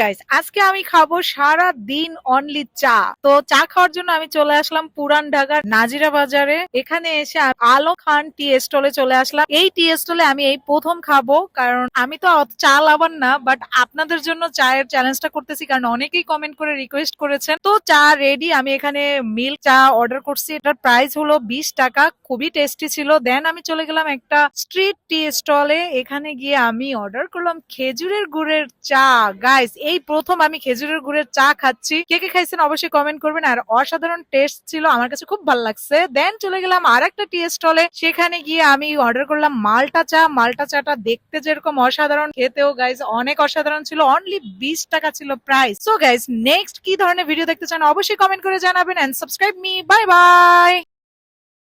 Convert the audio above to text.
Guys, আজকে আমি খাবো সারা দিন অনলি চা। তো চা খাওয়ার জন্য আমি চলে আসলাম পুরান ঢাকার নাজিরা বাজারে। এখানে এসে আলম খান টি স্টলে চলে আসলাম। এই টি স্টলে আমি এই প্রথম খাবো, কারণ আমি তো অত চা লাভার না, বাট আপনাদের জন্য চায়ের চ্যালেঞ্জটা করতেছি, কারণ অনেকেই কমেন্ট করে রিকোয়েস্ট করেছেন। তো চা রেডি, আমি এখানে মিল্ক চা অর্ডার করছি। এটার প্রাইস হলো 20 টাকা, খুবই টেস্টি ছিল। দেন আমি চলে গেলাম একটা স্ট্রিট টি স্টলে। এখানে গিয়ে আমি অর্ডার করলাম খেজুরের গুড়ের চা। গাইস, এই প্রথম আমি খেজুরের গুড়ের চা খাচ্ছি। কে কে খাইছেন অবশ্যই কমেন্ট করবেন। আর অসাধারণ টেস্ট ছিল, আমার কাছে খুব ভালো লাগছে। দেন চলে গেলাম আর একটা টি স্টলে। সেখানে গিয়ে আমি অর্ডার করলাম মাল্টা চা। মাল্টা চাটা দেখতে যেরকম অসাধারণ, খেতেও গাইস অনেক অসাধারণ ছিল। অনলি 20 টাকা ছিল প্রাইস। সো গাইস, নেক্সট কি ধরনের ভিডিও দেখতে চান অবশ্যই কমেন্ট করে জানাবেন, and subscribe me. Bye by.